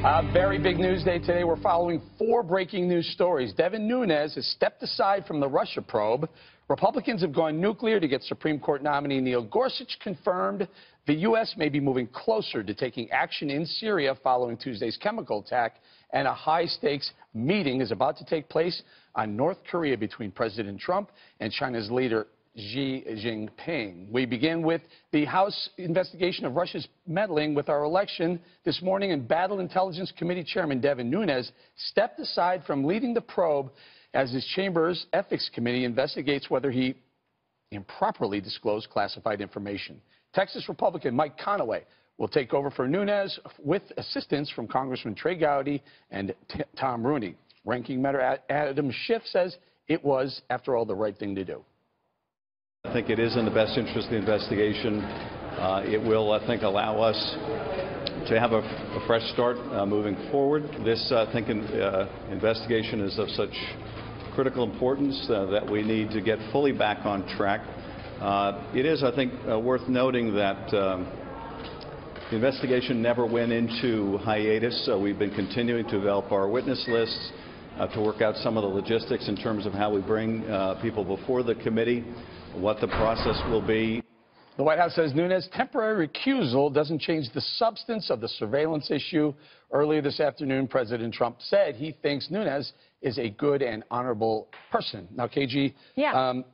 Very big news day today. We're following 4 breaking news stories. Nunes has stepped aside from the Russia probe. Republicans have gone nuclear to get Supreme Court nominee Neil Gorsuch confirmed. The U.S. may be moving closer to taking action in Syria following Tuesday's chemical attack. And a high-stakes meeting is about to take place on North Korea between President Trump and China's leader Xi Jinping. We begin with the House investigation of Russia's meddling with our election this morning, and Battle Intelligence Committee Chairman Devin Nunes stepped aside from leading the probe as his chamber's Ethics Committee investigates whether he improperly disclosed classified information. Texas Republican Mike Conaway will take over for Nunes with assistance from Congressman Trey Gowdy and Tom Rooney. Ranking Member Adam Schiff says it was, after all, the right thing to do. I think it is in the best interest of the investigation. It will, I think, allow us to have a fresh start moving forward. This, I think, investigation is of such critical importance that we need to get fully back on track. It is, I think, worth noting that the investigation never went into hiatus. We've been continuing to develop our witness lists, to work out some of the logistics in terms of how we bring people before the committee, what the process will be. The White House says Nunes' temporary recusal doesn't change the substance of the surveillance issue. Earlier this afternoon, President Trump said he thinks Nunes is a good and honorable person. Now, KG,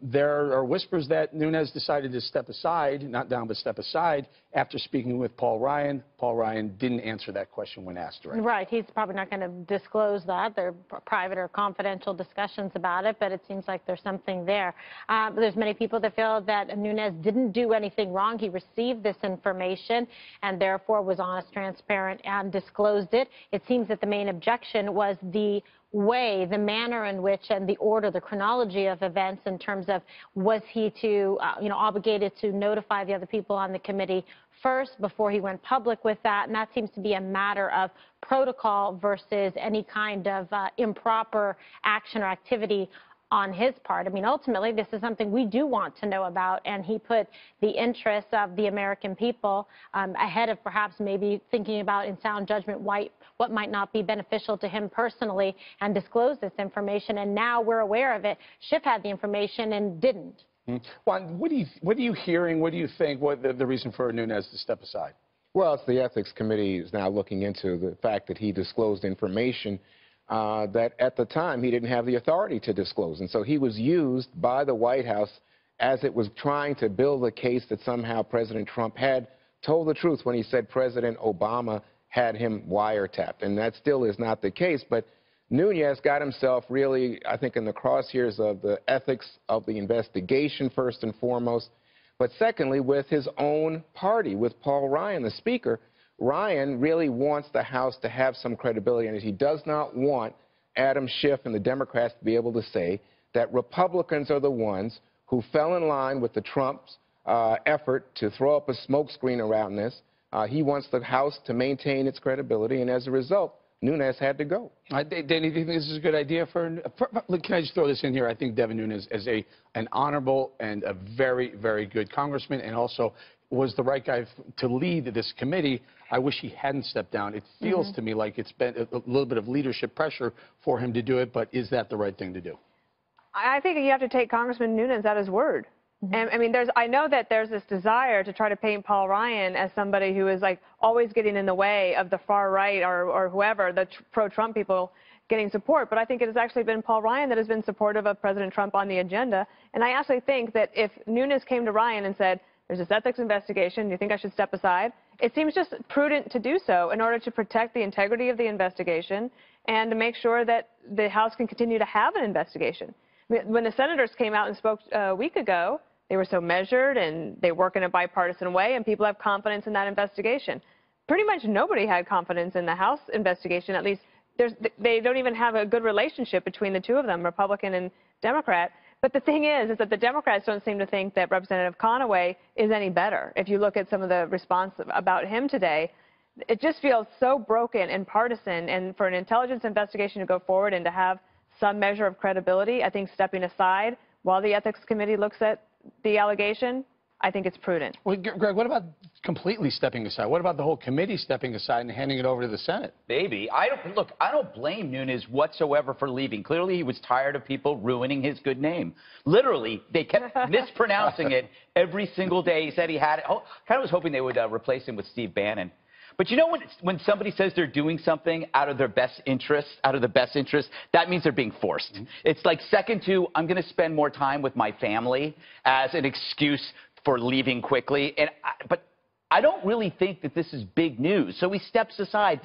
there are whispers that Nunes decided to step aside, not down, but step aside, after speaking with Paul Ryan. Paul Ryan didn't answer that question when asked directly. Right. He's probably not going to disclose that. They're private or confidential discussions about it, but it seems like there's something there. There's many people that feel that Nunes didn't do anything wrong. He received this information and therefore was honest, transparent, and disclosed it. It seems that the main objection was the way, the manner in which, and the order, the chronology of events in terms of was he to, obligated to notify the other people on the committee first before he went public with that. And that seems to be a matter of protocol versus any kind of improper action or activity on his part. I mean, ultimately, this is something we do want to know about, and he put the interests of the American people ahead of perhaps maybe thinking about in sound judgment what might not be beneficial to him personally, and disclosed this information, and now we're aware of it. Schiff had the information and didn't. Juan, what are you hearing? What do you think? What the reason for Nunes to step aside? Well, it's the Ethics Committee is now looking into the fact that he disclosed information that at the time he didn't have the authority to disclose. And so he was used by the White House as it was trying to build a case that somehow President Trump had told the truth when he said President Obama had him wiretapped. And that still is not the case. But Nunes got himself really, I think, in the crosshairs of the ethics of the investigation, first and foremost. But secondly, with his own party, with Paul Ryan, the Speaker. Ryan really wants the House to have some credibility in it. He does not want Adam Schiff and the Democrats to be able to say that Republicans are the ones who fell in line with the Trump's effort to throw up a smokescreen around this. He wants the House to maintain its credibility, and as a result, Nunes had to go. Danny, do you think this is a good idea can I just throw this in here? I think Devin Nunes is an honorable and a very, very good congressman, and also was the right guy to lead this committee. I wish he hadn't stepped down. It feels to me like it's been a little bit of leadership pressure for him to do it, but is that the right thing to do? I think you have to take Congressman Nunes at his word. And I mean, I know that there's this desire to try to paint Paul Ryan as somebody who is like always getting in the way of the far right or whoever, the pro-Trump people getting support. But I think it has actually been Paul Ryan that has been supportive of President Trump on the agenda. And I actually think that if Nunes came to Ryan and said, there's this ethics investigation, do you think I should step aside? It seems just prudent to do so in order to protect the integrity of the investigation and to make sure that the House can continue to have an investigation. When the senators came out and spoke a week ago, they were so measured and they work in a bipartisan way, and people have confidence in that investigation. Pretty much nobody had confidence in the House investigation. At least they don't even have a good relationship between the two of them, Republican and Democrat. But the thing is that the Democrats don't seem to think that Representative Conaway is any better. If you look at some of the response about him today, it just feels so broken and partisan. And for an intelligence investigation to go forward and to have some measure of credibility, I think stepping aside while the Ethics Committee looks at the allegation, I think it's prudent. Well, Greg, what about completely stepping aside. What about the whole committee stepping aside and handing it over to the Senate? Maybe. I don't blame Nunes whatsoever for leaving. Clearly, he was tired of people ruining his good name. Literally, they kept mispronouncing it every single day. He said he had it. Oh, kind of was hoping they would replace him with Steve Bannon. But you know when somebody says they're doing something out of their best interest, that means they're being forced. Mm-hmm. It's like second to, I'm going to spend more time with my family as an excuse for leaving quickly. But I don't really think that this is big news. So he steps aside.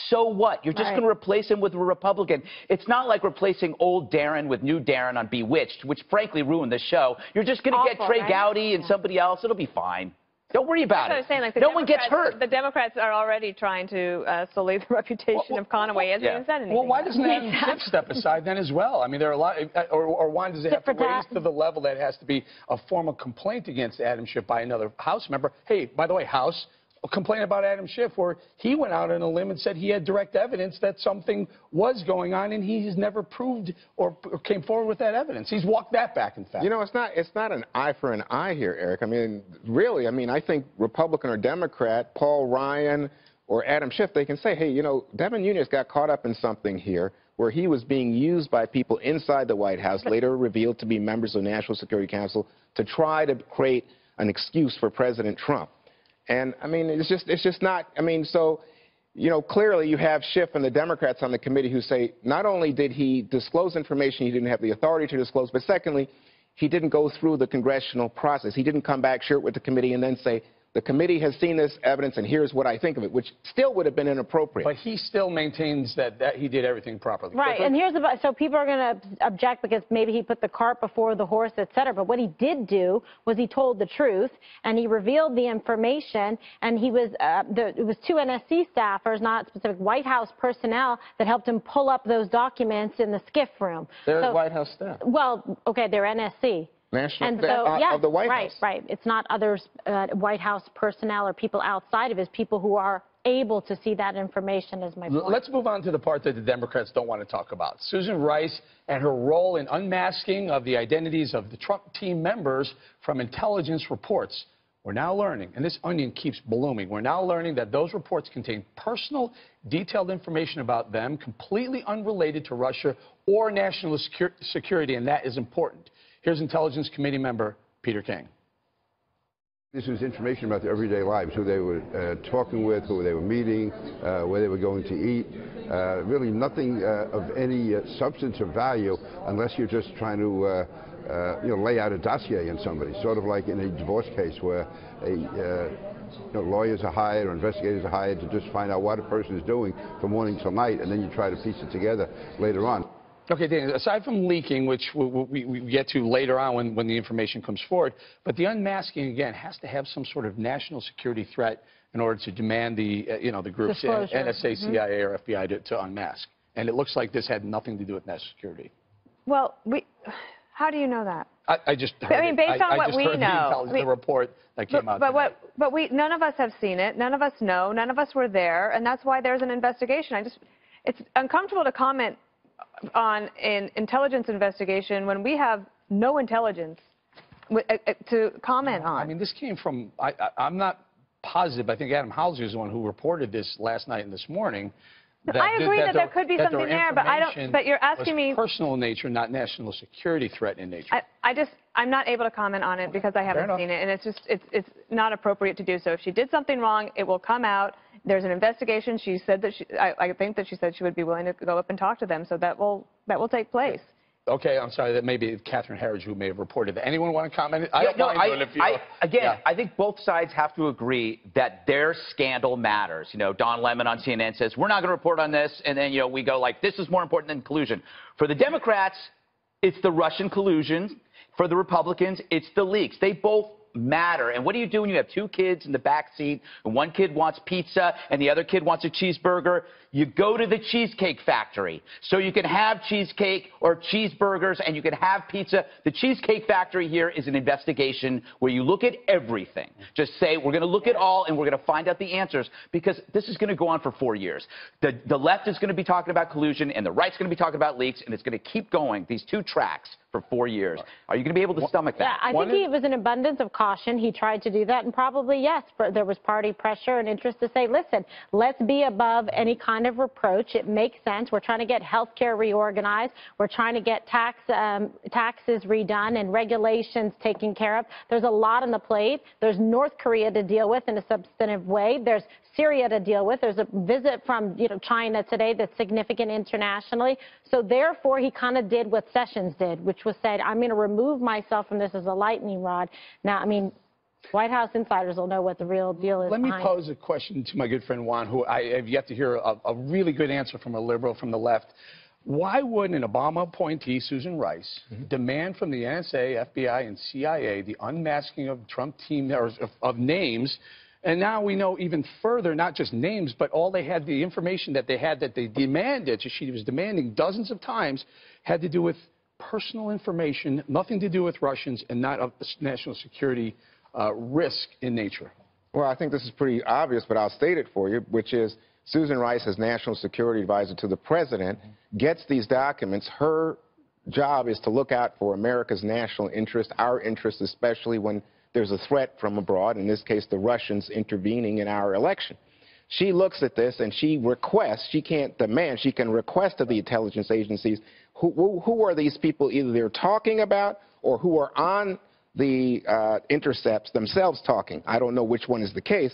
So what? You're just going to replace him with a Republican. It's not like replacing old Darren with new Darren on Bewitched, which frankly ruined the show. You're just going to get Trey Gowdy and somebody else. It'll be fine. Don't worry about it. That's what I was saying, like no one gets hurt. The Democrats are already trying to sully the reputation of Conaway. Hasn't even said anything. Well, why doesn't Adam Schiff step aside then as well? I mean, there are a lot, or why does it have to raise to the level that it has to be a formal complaint against Adam Schiff by another House member? Hey, by the way, House, a complaint about Adam Schiff where he went out on a limb and said he had direct evidence that something was going on, and he has never proved or came forward with that evidence. He's walked that back, in fact. You know, it's not an eye for an eye here, Eric. I mean, really, I think Republican or Democrat, Paul Ryan or Adam Schiff, they can say, hey, you know, Devin Nunes got caught up in something here where he was being used by people inside the White House, later revealed to be members of the National Security Council, to try to create an excuse for President Trump. And, I mean, it's just not, I mean, so, you know, clearly you have Schiff and the Democrats on the committee who say not only did he disclose information he didn't have the authority to disclose, but secondly, he didn't go through the congressional process. He didn't come back, share it with the committee, and then say, the committee has seen this evidence, and here's what I think of it, which still would have been inappropriate. But he still maintains that he did everything properly. Right, and here's about, so people are going to object because maybe he put the cart before the horse, et cetera. But what he did do was he told the truth, and he revealed the information, and he was, it was two NSC staffers, not specific White House personnel, that helped him pull up those documents in the SCIF room. They're White House staff. Well, okay, they're NSC. National and so, yes, of the White House. Right. It's not others, White House personnel or people outside of it. It's people who are able to see that information, is my point. Let's move on to the part that the Democrats don't want to talk about. Susan Rice and her role in unmasking of the identities of the Trump team members from intelligence reports. We're now learning, and this onion keeps blooming, we're now learning that those reports contain personal, detailed information about them, completely unrelated to Russia or national security, and that is important. Here's Intelligence Committee member Peter King. This was information about their everyday lives, who they were talking with, who they were meeting, where they were going to eat. Really nothing of any substance or value unless you're just trying to lay out a dossier on somebody, sort of like in a divorce case where lawyers are hired or investigators are hired to just find out what a person is doing from morning till night, and then you try to piece it together later on. Okay, Dan, aside from leaking, which we get to later on when the information comes forward, but the unmasking, again, has to have some sort of national security threat in order to demand the groups, NSA, CIA, or FBI to unmask. And it looks like this had nothing to do with national security. Well, how do you know that? I just heard I mean, based on what we know. The report that came out. But none of us have seen it. None of us know. None of us were there. And that's why there's an investigation. It's uncomfortable to comment on an intelligence investigation when we have no intelligence to comment on. I mean, this came from, I'm not positive, I think Adam Houser is the one who reported this last night and this morning. I agree that there could be something there, but I don't, but you're asking me. Personal in nature, not national security threat in nature. I'm not able to comment on it because I haven't seen it, and it's not appropriate to do so. If she did something wrong, it will come out. There's an investigation. She said that I think that she said she would be willing to go up and talk to them, so that will take place. Okay, I'm sorry, that may be Catherine Herridge who may have reported that. Anyone want to comment? I think both sides have to agree that their scandal matters. You know, Don Lemon on CNN says, we're not going to report on this, and then, we go like, this is more important than collusion. For the Democrats, it's the Russian collusion. For the Republicans, it's the leaks. They both matter. And what do you do when you have two kids in the back seat and one kid wants pizza and the other kid wants a cheeseburger? You go to the Cheesecake Factory so you can have cheesecake or cheeseburgers and you can have pizza. The Cheesecake Factory here is an investigation where you look at everything. Just say, we're going to look at all and we're going to find out the answers, because this is going to go on for 4 years. The left is going to be talking about collusion and the right's going to be talking about leaks, and it's going to keep going, these two tracks, for 4 years. Are you going to be able to stomach that? Yeah, I think it was an abundance of caution. He tried to do that, and probably, yes, there was party pressure and interest to say, listen, let's be above any kind of reproach. It makes sense. We're trying to get health care reorganized. We're trying to get taxes redone and regulations taken care of. There's a lot on the plate. There's North Korea to deal with in a substantive way. There's Syria to deal with. There's a visit from China today that's significant internationally. So therefore, he kind of did what Sessions did, which was said, I'm going to remove myself from this as a lightning rod. Now, I mean, White House insiders will know what the real deal is. Let me pose a question to my good friend Juan, who I have yet to hear a really good answer from a liberal from the left. Why would an Obama appointee, Susan Rice, demand from the NSA, FBI, and CIA the unmasking of Trump team of names? And now we know even further, not just names, but all they had, the information that they had that they demanded, she was demanding dozens of times, had to do with personal information, nothing to do with Russians, and not of national security risk in nature. Well, I think this is pretty obvious, but I'll state it for you, which is Susan Rice, as National Security Advisor to the President, gets these documents. Her job is to look out for America's national interest, our interest, especially when there's a threat from abroad, in this case the Russians intervening in our election. She looks at this and she requests, she can't demand, she can request of the intelligence agencies who are these people either they're talking about or who are on the intercepts themselves talking. I don't know which one is the case.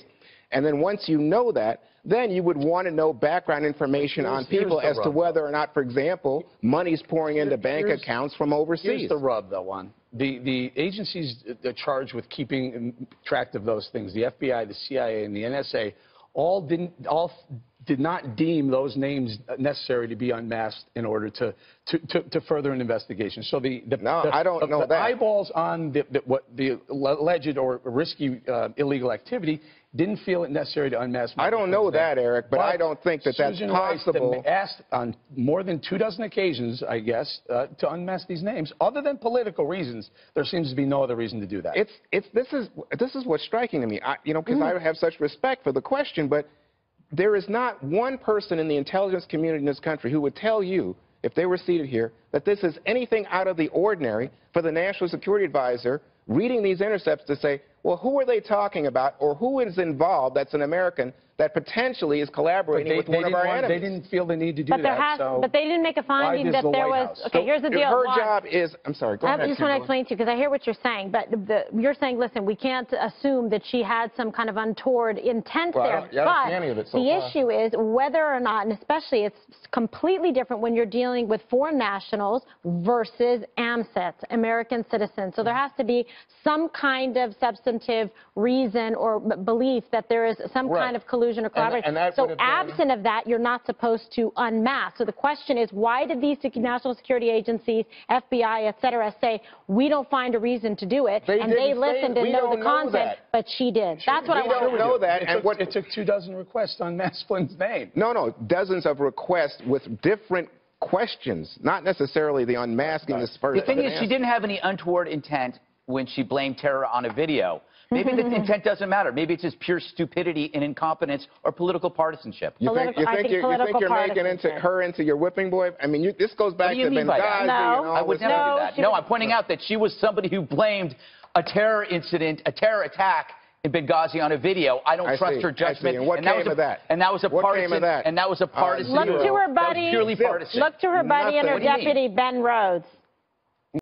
And then once you know that, then you would want to know background information on people as to whether or not, for example, money's pouring into bank accounts from overseas. Here's the rub, though, Juan. The agencies charged with keeping track of those things, the FBI, the CIA, and the NSA, all did not deem those names necessary to be unmasked in order to further an investigation. So I don't know that. Eyeballs on the alleged or risky illegal activity didn't feel it necessary to unmask. I don't know that, Eric, but I don't think that that's possible. Rice asked on more than 24 occasions, I guess, to unmask these names. Other than political reasons, there seems to be no other reason to do that. This is what's striking to me. Because I have such respect for the question, but there is not one person in the intelligence community in this country who would tell you, if they were seated here, that this is anything out of the ordinary for the National Security Advisor reading these intercepts to say, well, who are they talking about, or who is involved that's an American that potentially is collaborating with one of our enemies? They didn't feel the need to do that. But they didn't make a finding that there was. Okay, here's the deal. Her job is. I'm sorry. Go ahead. I just want to explain to you because I hear what you're saying, but you're saying, listen, we can't assume that she had some kind of untoward intent there. I don't see any of it so the far. issue is whether or not, and especially it's completely different when you're dealing with foreign nationals versus AMCETs, American citizens. So there has to be some kind of substantive reason or belief that there is some kind of collusion or collaboration. So absent of that, you're not supposed to unmask. So the question is, why did these national security agencies, FBI, et cetera, say, we don't find a reason to do it, and they listened and know the content, but she did. That's what I want to know. That. It took 24 requests to unmask Flynn's name. No, dozens of requests with different questions, not necessarily the unmasking this person. The thing is, she didn't have any untoward intent when she blamed terror on a video. Maybe the intent doesn't matter. Maybe it's just pure stupidity and incompetence or political partisanship. You think you're making her into your whipping boy? I mean, this goes back to Benghazi. No, I would never do that. No, I'm pointing out that she was somebody who blamed a terror incident, a terror attack in Benghazi on a video. I don't trust her judgment. And what came of that? And that was a partisan. And that was a partisan. Look to her buddy. Purely partisan. Look to her buddy and her deputy, Ben Rhodes.